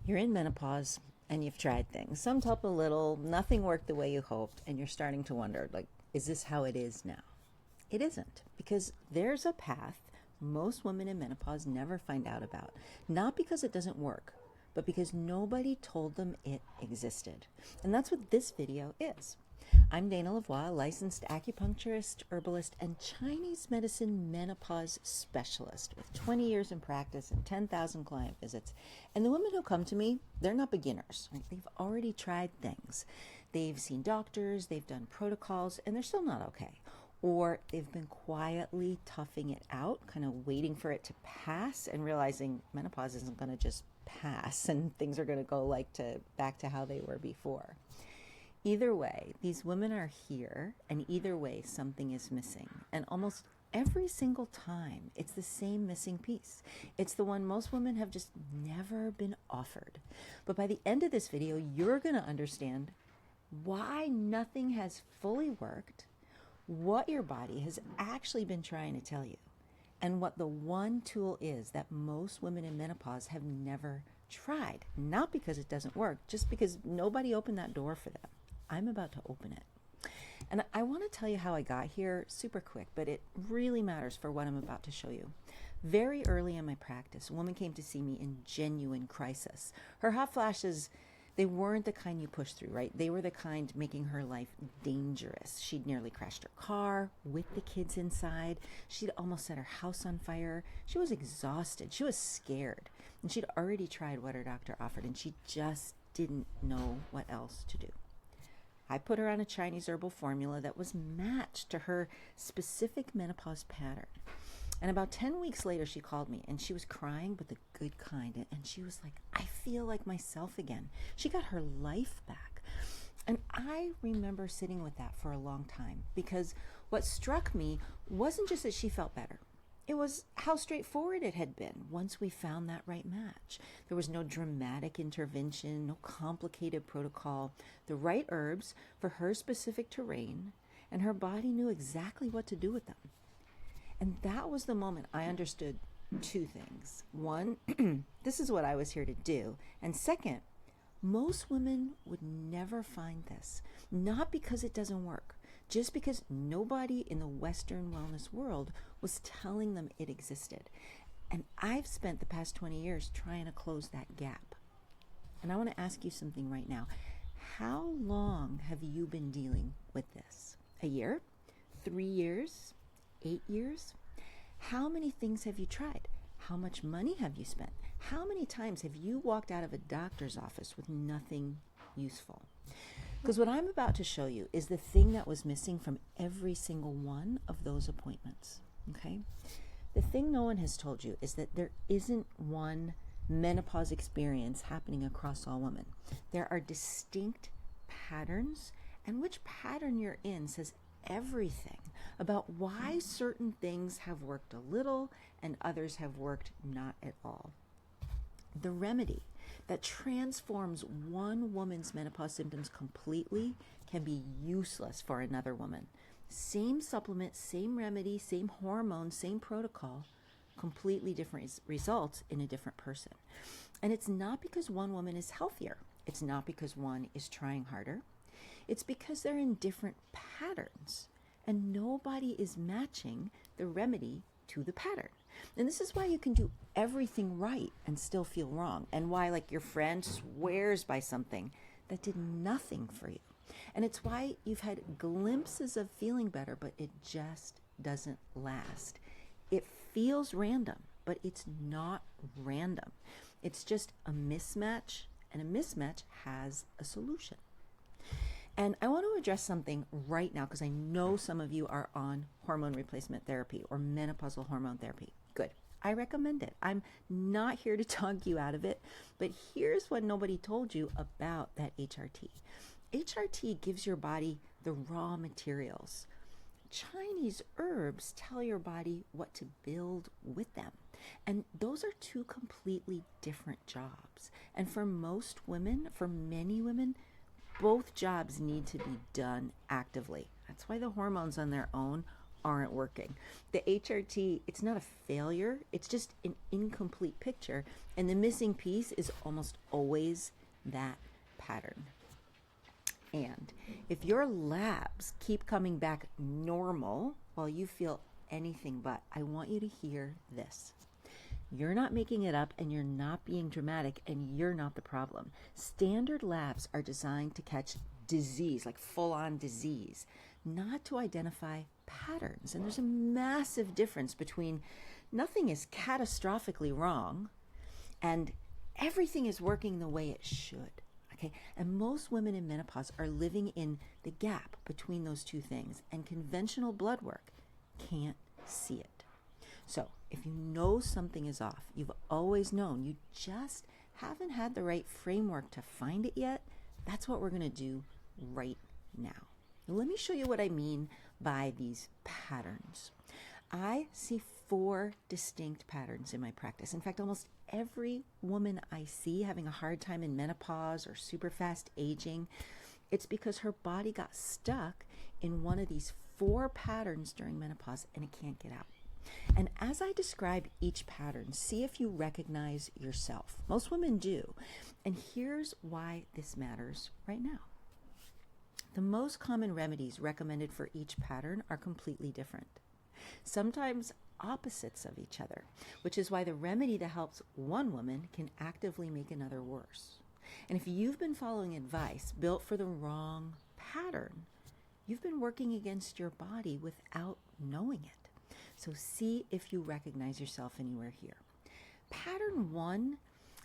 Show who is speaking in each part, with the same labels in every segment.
Speaker 1: You're in menopause and you've tried things. Some help a little, nothing worked the way you hoped, and you're starting to wonder, like, is this how it is now? It isn't, because there's a path most women in menopause never find out about. Not because it doesn't work, but because nobody told them it existed. And that's what this video is. I'm Dana LaVoie, licensed acupuncturist, herbalist, and Chinese medicine menopause specialist with 20 years in practice and 10,000 client visits. And the women who come to me, they're not beginners. Right? They've already tried things. They've seen doctors, they've done protocols, and they're still not okay. Or they've been quietly toughing it out, kind of waiting for it to pass and realizing menopause isn't going to just pass and things are going to go back to how they were before. Either way, these women are here, and either way, something is missing. And almost every single time, it's the same missing piece. It's the one most women have just never been offered. But by the end of this video, you're going to understand why nothing has fully worked, what your body has actually been trying to tell you, and what the one tool is that most women in menopause have never tried. Not because it doesn't work, just because nobody opened that door for them. I'm about to open it. And I want to tell you how I got here super quick, but it really matters for what I'm about to show you. Very early in my practice, a woman came to see me in genuine crisis. Her hot flashes, they weren't the kind you push through, right? They were the kind making her life dangerous. She'd nearly crashed her car with the kids inside. She'd almost set her house on fire. She was exhausted. She was scared. And she'd already tried what her doctor offered, and she just didn't know what else to do. I put her on a Chinese herbal formula that was matched to her specific menopause pattern. And about 10 weeks later, she called me, and she was crying, but the good kind. And she was like, I feel like myself again. She got her life back. And I remember sitting with that for a long time, because what struck me wasn't just that she felt better. It was how straightforward it had been once we found that right match. There was no dramatic intervention, no complicated protocol, the right herbs for her specific terrain, and her body knew exactly what to do with them. And that was the moment I understood two things. One, this is what I was here to do. And second, most women would never find this, not because it doesn't work, just because nobody in the Western wellness world was telling them it existed. And I've spent the past 20 years trying to close that gap. And I want to ask you something right now. How long have you been dealing with this? A year? 3 years? 8 years? How many things have you tried? How much money have you spent? How many times have you walked out of a doctor's office with nothing useful? Because what I'm about to show you is the thing that was missing from every single one of those appointments, okay? The thing no one has told you is that there isn't one menopause experience happening across all women. There are distinct patterns, and which pattern you're in says everything about why certain things have worked a little and others have worked not at all. The remedy that transforms one woman's menopause symptoms completely can be useless for another woman. Same supplement, same remedy, same hormone, same protocol, completely different results in a different person. And it's not because one woman is healthier. It's not because one is trying harder. It's because they're in different patterns, and nobody is matching the remedy to the pattern. And this is why you can do everything right and still feel wrong, and why your friend swears by something that did nothing for you. And it's why you've had glimpses of feeling better, but it just doesn't last. It feels random, but it's not random. It's just a mismatch, and a mismatch has a solution. And I want to address something right now, because I know some of you are on hormone replacement therapy or menopausal hormone therapy. Good. I recommend it. I'm not here to talk you out of it, but here's what nobody told you about that HRT. HRT gives your body the raw materials. Chinese herbs tell your body what to build with them. And those are two completely different jobs. And for most women, for many women, both jobs need to be done actively. That's why the hormones on their own aren't working. The HRT, it's not a failure, it's just an incomplete picture. And the missing piece is almost always that pattern. And if your labs keep coming back normal while you feel anything but, I want you to hear this. You're not making it up, and you're not being dramatic, and you're not the problem. Standard labs are designed to catch disease, like full-on disease, not to identify patterns. And there's a massive difference between nothing is catastrophically wrong and everything is working the way it should. Okay, and most women in menopause are living in the gap between those two things, and conventional blood work can't see it. So if you know something is off, you've always known, you just haven't had the right framework to find it yet, that's what we're going to do right now. Now, let me show you what I mean by these patterns. I see 4 distinct patterns in my practice. In fact, almost every woman I see having a hard time in menopause or super fast aging, it's because her body got stuck in one of these 4 patterns during menopause and it can't get out. And as I describe each pattern, see if you recognize yourself. Most women do. And here's why this matters right now. The most common remedies recommended for each pattern are completely different, sometimes opposites of each other, which is why the remedy that helps one woman can actively make another worse. And if you've been following advice built for the wrong pattern, you've been working against your body without knowing it. So see if you recognize yourself anywhere here. Pattern 1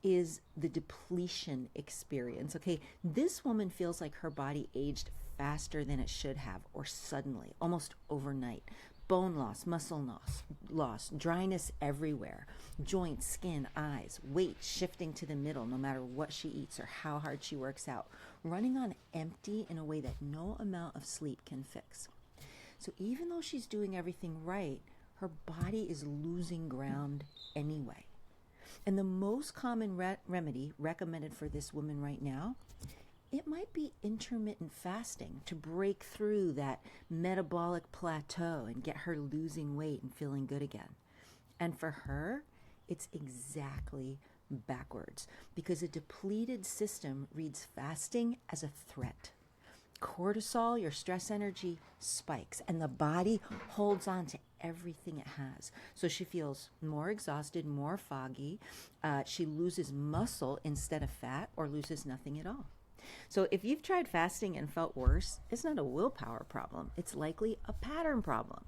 Speaker 1: is the depletion experience. Okay, this woman feels like her body aged faster than it should have, or suddenly, almost overnight. Bone loss, muscle loss, dryness everywhere, joints, skin, eyes, weight shifting to the middle no matter what she eats or how hard she works out, running on empty in a way that no amount of sleep can fix. So even though she's doing everything right, her body is losing ground anyway. And the most common remedy recommended for this woman right now, it might be intermittent fasting to break through that metabolic plateau and get her losing weight and feeling good again. And for her, it's exactly backwards, because a depleted system reads fasting as a threat. Cortisol, your stress energy, spikes, and the body holds on to everything it has. So she feels more exhausted, more foggy. She loses muscle instead of fat, or loses nothing at all. So if you've tried fasting and felt worse, it's not a willpower problem. It's likely a pattern problem.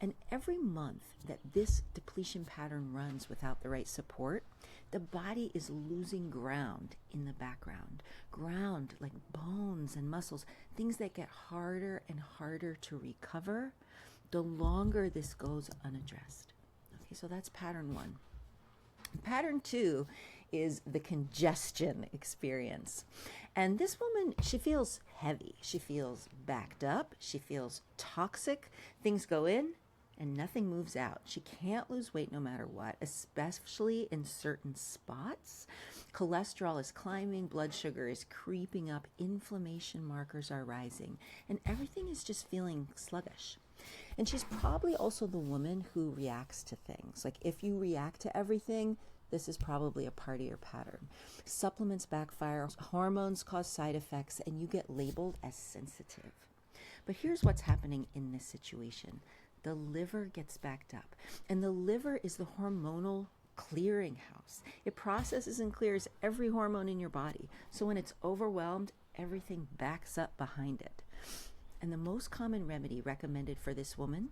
Speaker 1: And every month that this depletion pattern runs without the right support, the body is losing ground in the background. Ground like bones and muscles, things that get harder and harder to recover the longer this goes unaddressed. Okay, so that's pattern 1. Pattern 2 is the congestion experience. And this woman, she feels heavy. She feels backed up. She feels toxic. Things go in and nothing moves out. She can't lose weight no matter what, especially in certain spots. Cholesterol is climbing, blood sugar is creeping up, inflammation markers are rising, and everything is just feeling sluggish. And she's probably also the woman who reacts to things. Like if you react to everything, this is probably a part of your pattern. Supplements backfire, hormones cause side effects, and you get labeled as sensitive. But here's what's happening in this situation. The liver gets backed up, and the liver is the hormonal clearinghouse. It processes and clears every hormone in your body. So when it's overwhelmed, everything backs up behind it. And the most common remedy recommended for this woman,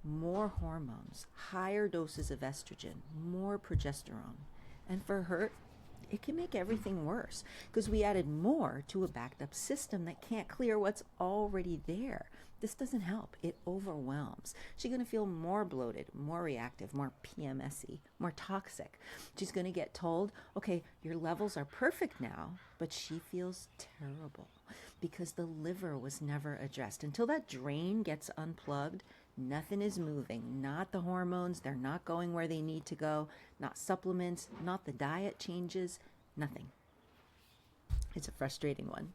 Speaker 1: more hormones, higher doses of estrogen, more progesterone. And for her, it can make everything worse because we added more to a backed up system that can't clear what's already there. This doesn't help. It overwhelms. She's going to feel more bloated, more reactive, more PMSy, more toxic. She's going to get told, okay, your levels are perfect now, but she feels terrible because the liver was never addressed. Until that drain gets unplugged, nothing is moving. Not the hormones. They're not going where they need to go. Not supplements. Not the diet changes. Nothing. It's a frustrating one.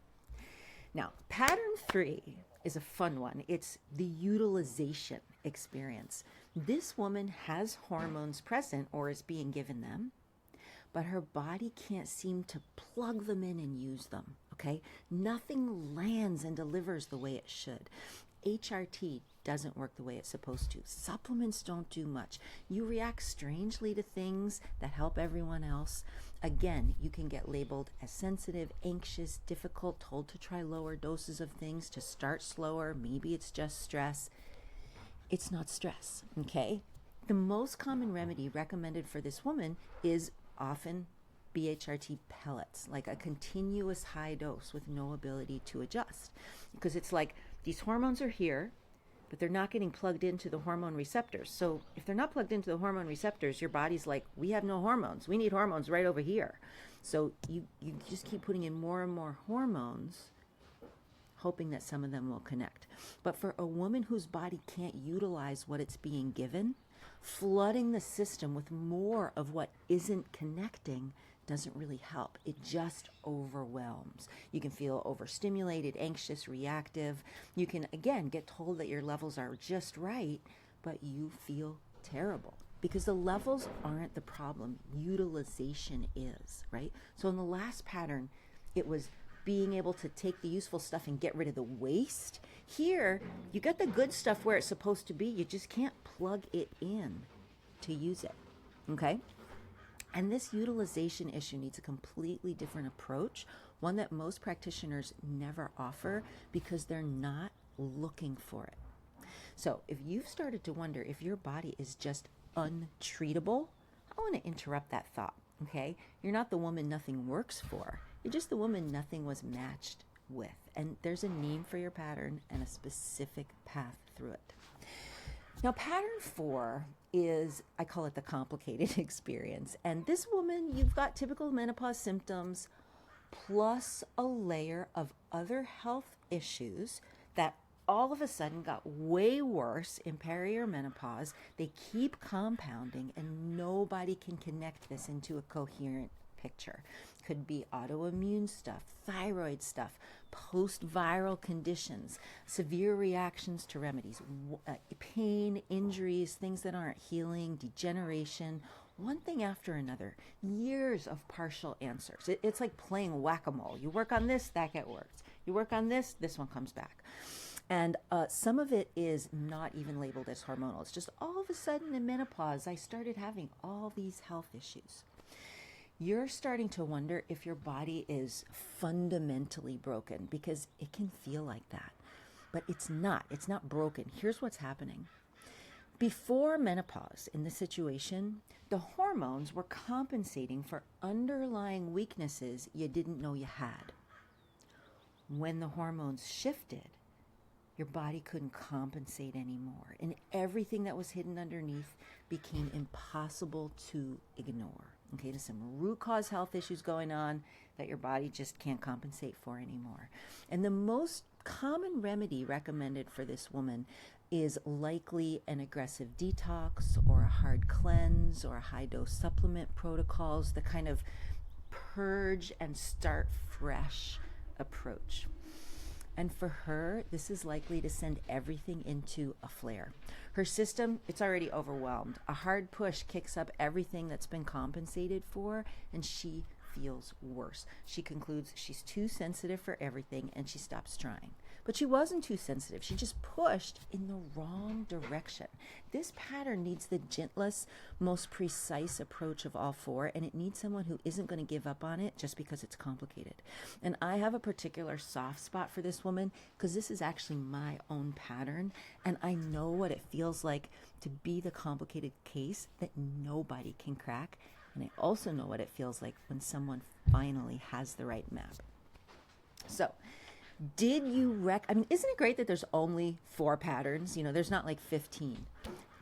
Speaker 1: Now, pattern 3 is a fun one. It's the utilization experience. This woman has hormones present or is being given them, but her body can't seem to plug them in and use them, okay? Nothing lands and delivers the way it should. HRT doesn't work the way it's supposed to. Supplements don't do much. You react strangely to things that help everyone else. Again, you can get labeled as sensitive, anxious, difficult, told to try lower doses of things, to start slower. Maybe it's just stress. It's not stress, okay? The most common remedy recommended for this woman is often BHRT pellets, like a continuous high dose with no ability to adjust. Because it's like these hormones are here, but they're not getting plugged into the hormone receptors. So if they're not plugged into the hormone receptors, your body's like, we have no hormones. We need hormones right over here. So you just keep putting in more and more hormones, hoping that some of them will connect. But for a woman whose body can't utilize what it's being given, flooding the system with more of what isn't connecting doesn't really help. It just overwhelms. You can feel overstimulated, anxious, reactive. You can, again, get told that your levels are just right, but you feel terrible because the levels aren't the problem. Utilization is, right? So in the last pattern, it was being able to take the useful stuff and get rid of the waste. Here, you got the good stuff where it's supposed to be. You just can't plug it in to use it, okay? And this utilization issue needs a completely different approach, one that most practitioners never offer because they're not looking for it. So if you've started to wonder if your body is just untreatable, I want to interrupt that thought, okay? You're not the woman nothing works for. You're just the woman nothing was matched with. And there's a name for your pattern and a specific path through it. Now, pattern 4 is, I call it the complicated experience. And this woman, you've got typical menopause symptoms plus a layer of other health issues that all of a sudden got way worse in peri or menopause. They keep compounding and nobody can connect this into a coherent picture. Could be autoimmune stuff, thyroid stuff, post-viral conditions, severe reactions to remedies, pain, injuries, things that aren't healing, degeneration, one thing after another, years of partial answers. It's like playing whack-a-mole. You work on this, that gets worse. You work on this one comes back. And some of it is not even labeled as hormonal. It's just all of a sudden in menopause, I started having all these health issues. You're starting to wonder if your body is fundamentally broken because it can feel like that. But it's not. It's not broken. Here's what's happening. Before menopause, in this situation, the hormones were compensating for underlying weaknesses you didn't know you had. When the hormones shifted, your body couldn't compensate anymore, and everything that was hidden underneath became impossible to ignore. Okay, there's some root cause health issues going on that your body just can't compensate for anymore. And the most common remedy recommended for this woman is likely an aggressive detox or a hard cleanse or a high-dose supplement protocols, the kind of purge and start fresh approach. And for her, this is likely to send everything into a flare. Her system, it's already overwhelmed. A hard push kicks up everything that's been compensated for, and she feels worse. She concludes she's too sensitive for everything, and she stops trying. But she wasn't too sensitive. She just pushed in the wrong direction. This pattern needs the gentlest, most precise approach of all four, and it needs someone who isn't going to give up on it just because it's complicated. And I have a particular soft spot for this woman because this is actually my own pattern, and I know what it feels like to be the complicated case that nobody can crack. And I also know what it feels like when someone finally has the right map. So, did you isn't it great that there's only 4 patterns? You know, there's not like 15.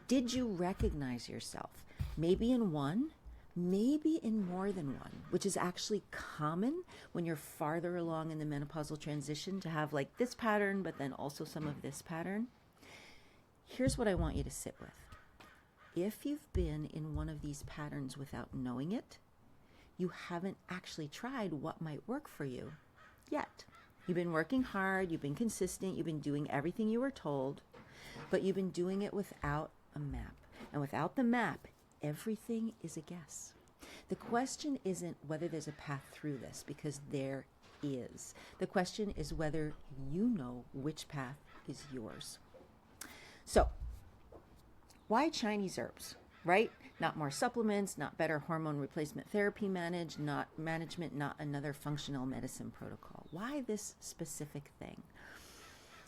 Speaker 1: Did you recognize yourself? Maybe in one, maybe in more than one, which is actually common when you're farther along in the menopausal transition to have like this pattern, but then also some of this pattern. Here's what I want you to sit with. If you've been in one of these patterns without knowing it, you haven't actually tried what might work for you yet. You've been working hard, you've been consistent, you've been doing everything you were told, but you've been doing it without a map. And without the map, everything is a guess. The question isn't whether there's a path through this, because there is. The question is whether you know which path is yours. So, why Chinese herbs, right? Not more supplements, not better hormone replacement therapy not another functional medicine protocol. Why this specific thing?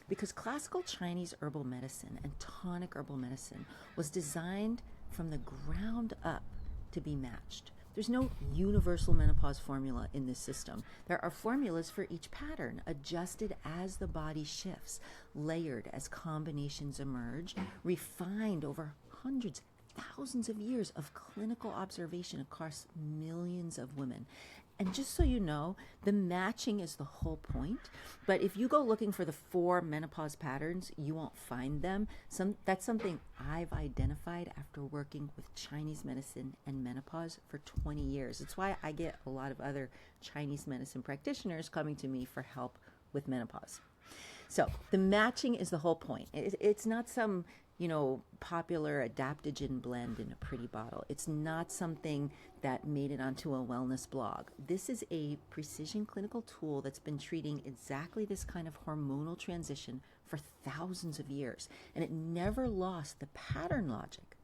Speaker 1: Because classical Chinese herbal medicine and tonic herbal medicine was designed from the ground up to be matched. There's no universal menopause formula in this system. There are formulas for each pattern, adjusted as the body shifts, layered as combinations emerge, refined over hundreds, thousands of years of clinical observation across millions of women. And just so you know, the matching is the whole point. But if you go looking for the 4 menopause patterns, you won't find them. That's something I've identified after working with Chinese medicine and menopause for 20 years. It's why I get a lot of other Chinese medicine practitioners coming to me for help with menopause. So the matching is the whole point. It's not some popular adaptogen blend in a pretty bottle. It's not something that made it onto a wellness blog. This is a precision clinical tool that's been treating exactly this kind of hormonal transition for thousands of years. And it never lost the pattern logic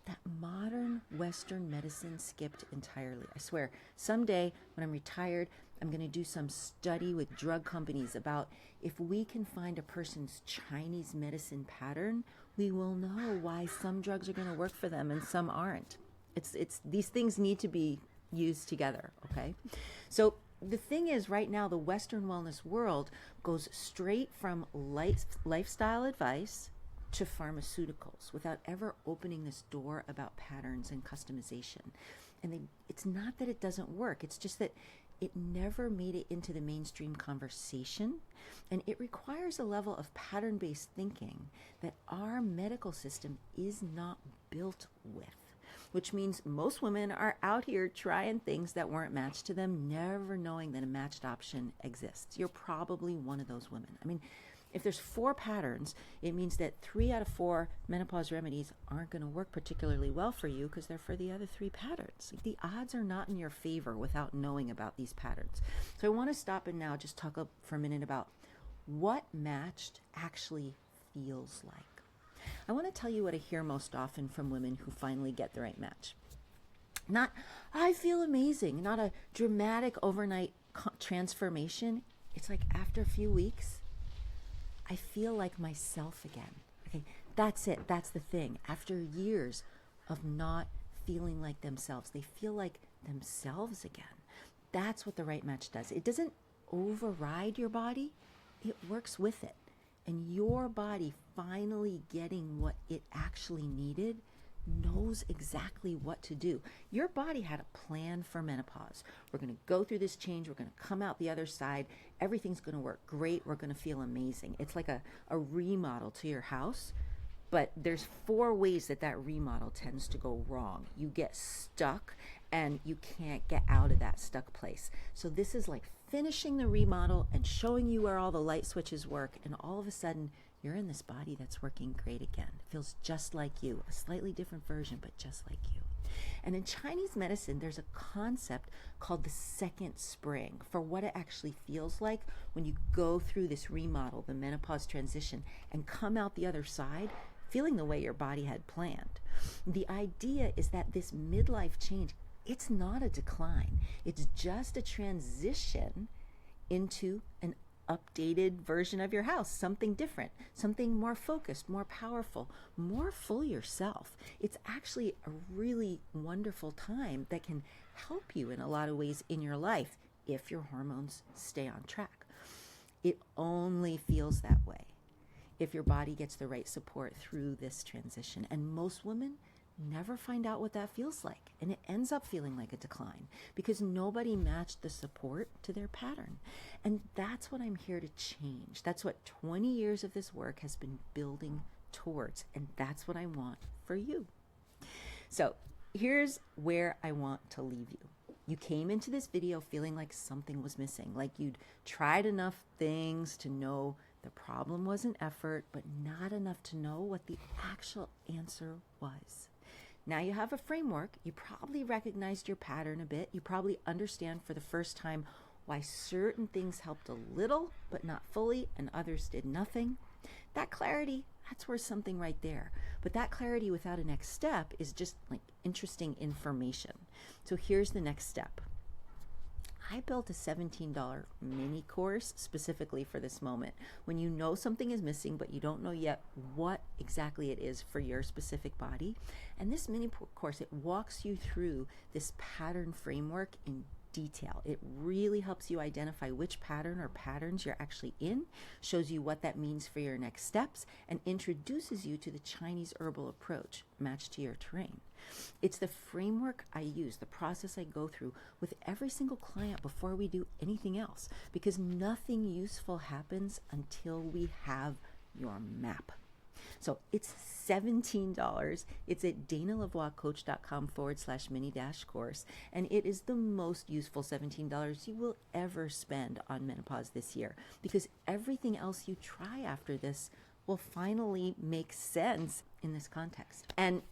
Speaker 1: that modern Western medicine skipped entirely. I swear, someday when I'm retired, I'm going to do some study with drug companies about if we can find a person's Chinese medicine pattern, we will know why some drugs are going to work for them and some aren't. It's these things need to be used together, okay? So the thing is, right now, the Western wellness world goes straight from lifestyle advice to pharmaceuticals without ever opening this door about patterns and customization. And it's not that it doesn't work, it's just that it never made it into the mainstream conversation, and it requires a level of pattern-based thinking that our medical system is not built with, which means most women are out here trying things that weren't matched to them, never knowing that a matched option exists. You're probably one of those women. I mean, if there's 4 patterns, it means that 3 out of 4 menopause remedies aren't going to work particularly well for you because they're for the other 3 patterns. The odds are not in your favor without knowing about these patterns. So I want to stop and now just talk for a minute about what matched actually feels like. I want to tell you what I hear most often from women who finally get the right match. Not, I feel amazing, not a dramatic overnight transformation. It's like after a few weeks, I feel like myself again. Okay, that's it. That's the thing. After years of not feeling like themselves, they feel like themselves again. That's what the right match does. It doesn't override your body. It works with it. And your body finally getting what it actually needed knows exactly what to do. Your body had a plan for menopause. We're going to go through this change. We're going to come out the other side. Everything's going to work great. We're going to feel amazing. It's like a remodel to your house, but there's 4 ways that remodel tends to go wrong. You get stuck and you can't get out of that stuck place. So this is like finishing the remodel and showing you where all the light switches work, and all of a sudden you're in this body that's working great again. It feels just like you, a slightly different version, but just like you. And in Chinese medicine, there's a concept called the second spring for what it actually feels like when you go through this remodel, the menopause transition, and come out the other side feeling the way your body had planned. The idea is that this midlife change, it's not a decline. It's just a transition into an updated version of your house, something different, something more focused, more powerful, more full yourself. It's actually a really wonderful time that can help you in a lot of ways in your life if your hormones stay on track. It only feels that way if your body gets the right support through this transition. And most women never find out what that feels like. And it ends up feeling like a decline because nobody matched the support to their pattern. And that's what I'm here to change. That's what 20 years of this work has been building towards. And that's what I want for you. So here's where I want to leave you. You came into this video feeling like something was missing, like you'd tried enough things to know the problem was an effort, but not enough to know what the actual answer was. Now you have a framework. You probably recognized your pattern a bit. You probably understand for the first time why certain things helped a little, but not fully, and others did nothing. That clarity, that's worth something right there. But that clarity without a next step is just like interesting information. So here's the next step. I built a $17 mini course specifically for this moment. When you know something is missing, but you don't know yet what exactly it is for your specific body. And this mini course, it walks you through this pattern framework in detail. It really helps you identify which pattern or patterns you're actually in, shows you what that means for your next steps, and introduces you to the Chinese herbal approach matched to your terrain. It's the framework I use, the process I go through with every single client before we do anything else, because nothing useful happens until we have your map. So it's $17. It's at danalavoiecoach.com/mini-course. And it is the most useful $17 you will ever spend on menopause this year, because everything else you try after this will finally make sense in this context. And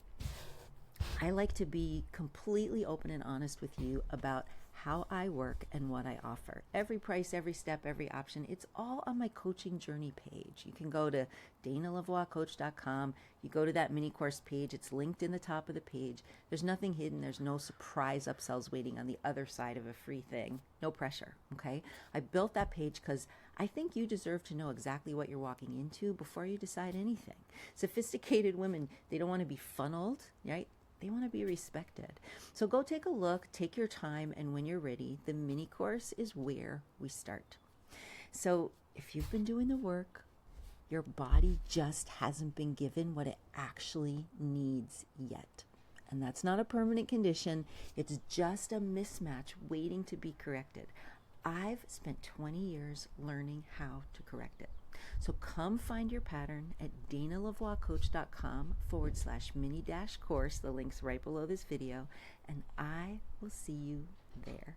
Speaker 1: I like to be completely open and honest with you about how I work and what I offer. Every price, every step, every option, it's all on my coaching journey page. You can go to danalavoiecoach.com. You go to that mini course page. It's linked in the top of the page. There's nothing hidden. There's no surprise upsells waiting on the other side of a free thing. No pressure, okay? I built that page because I think you deserve to know exactly what you're walking into before you decide anything. Sophisticated women, they don't want to be funneled, right? They want to be respected. So go take a look, take your time, and when you're ready, the mini course is where we start. So if you've been doing the work, your body just hasn't been given what it actually needs yet. And that's not a permanent condition. It's just a mismatch waiting to be corrected. I've spent 20 years learning how to correct it. So come find your pattern at danalavoiecoach.com/mini-course. The link's right below this video, and I will see you there.